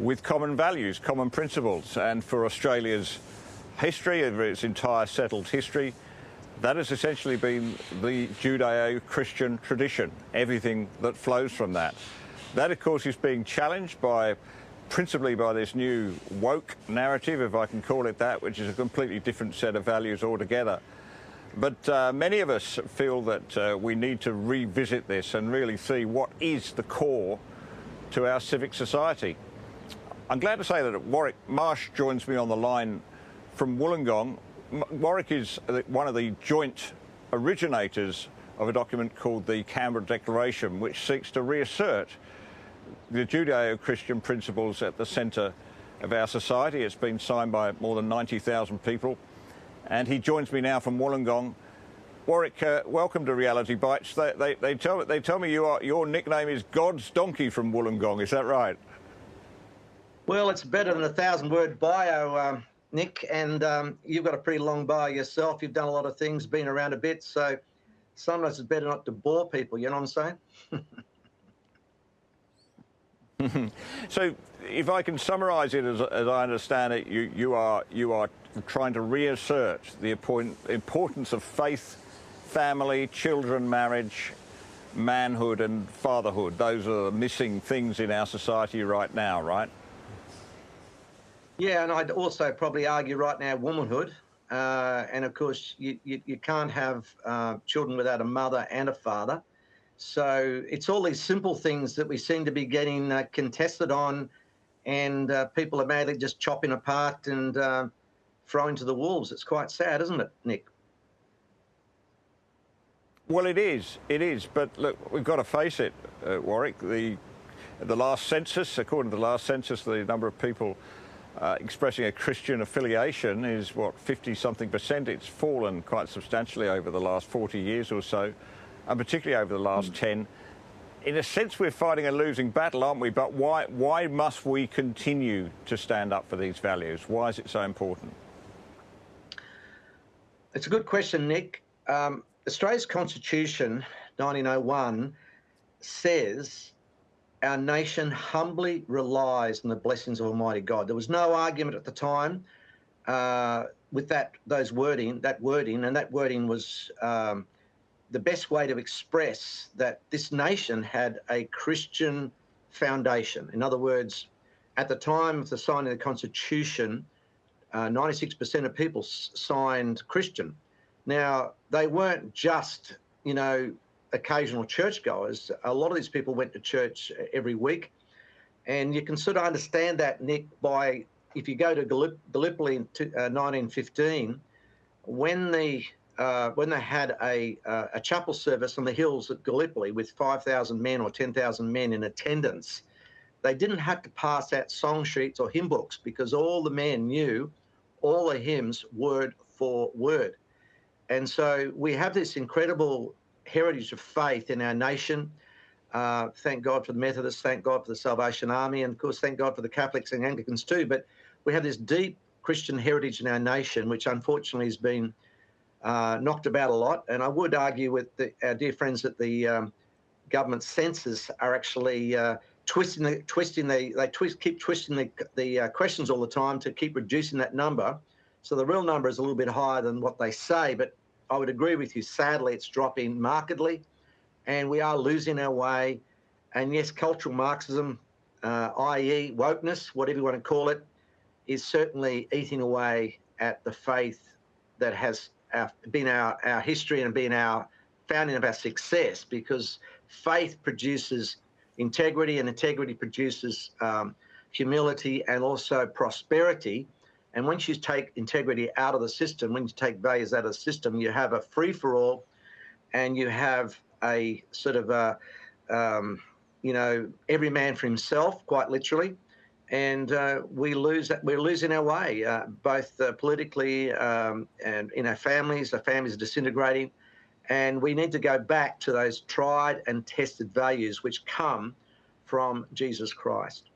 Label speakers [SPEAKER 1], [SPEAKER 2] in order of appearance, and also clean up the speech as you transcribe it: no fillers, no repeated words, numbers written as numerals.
[SPEAKER 1] with common values, common principles. And for Australia's history, its entire settled history, that has essentially been the Judeo-Christian tradition, everything that flows from that. That, of course, is being challenged principally by this new woke narrative, if I can call it that, which is a completely different set of values altogether. But many of us feel that we need to revisit this and really see what is the core to our civic society. I'm glad to say that Warwick Marsh joins me on the line from Wollongong. Warwick is one of the joint originators of a document called the Canberra Declaration, which seeks to reassert the Judeo-Christian principles at the centre of our society. It's been signed by more than 90,000 people. And he joins me now from Wollongong. Warwick, welcome to Reality Bites. They tell me your nickname is God's Donkey from Wollongong. Is that right?
[SPEAKER 2] Well, it's better than a 1,000-word bio, Nick, and you've got a pretty long bio yourself. You've done a lot of things, been around a bit, so sometimes it's better not to bore people, you know what I'm saying?
[SPEAKER 1] So, if I can summarise it as I understand it, you are trying to reassert the importance of faith, family, children, marriage, manhood and fatherhood. Those are the missing things in our society right now, right?
[SPEAKER 2] Yeah, and I'd also probably argue right now womanhood. And of course, you can't have children without a mother and a father. So it's all these simple things that we seem to be getting contested on, and people are madly just chopping apart and throwing to the wolves. It's quite sad, isn't it, Nick?
[SPEAKER 1] Well, it is. It is. But look, we've got to face it, Warwick. The last census, according to the last census, the number of people expressing a Christian affiliation is, what, 50-something%. It's fallen quite substantially over the last 40 years or so, and particularly over the last 10. In a sense, we're fighting a losing battle, aren't we? But why must we continue to stand up for these values? Why is it so important?
[SPEAKER 2] It's a good question, Nick. Australia's Constitution, 1901, says our nation humbly relies on the blessings of Almighty God. There was no argument at the time with that wording, and that wording was the best way to express that this nation had a Christian foundation. In other words, at the time of the signing of the Constitution, 96% of people signed Christian. Now, they weren't just, occasional churchgoers. A lot of these people went to church every week. And you can sort of understand that, Nick, by if you go to Gallipoli in 1915, when they had a chapel service on the hills at Gallipoli with 5,000 men or 10,000 men in attendance, they didn't have to pass out song sheets or hymn books because all the men knew all the hymns word for word. And so we have this incredible heritage of faith in our nation. Thank God for the Methodists, thank God for the Salvation Army, and of course, thank God for the Catholics and Anglicans too. But we have this deep Christian heritage in our nation, which unfortunately has been knocked about a lot. And I would argue with our dear friends at the government censors are actually keep twisting the questions all the time to keep reducing that number. So the real number is a little bit higher than what they say, but I would agree with you. Sadly, it's dropping markedly, and we are losing our way. And yes, cultural Marxism, i.e. wokeness, whatever you want to call it, is certainly eating away at the faith that has been our history and been our founding of our success, because faith produces integrity, and integrity produces humility and also prosperity. And once you take integrity out of the system, when you take values out of the system, you have a free-for-all, and you have a sort of every man for himself, quite literally. And we're losing our way, both politically and in our families. Our families are disintegrating. And we need to go back to those tried and tested values which come from Jesus Christ.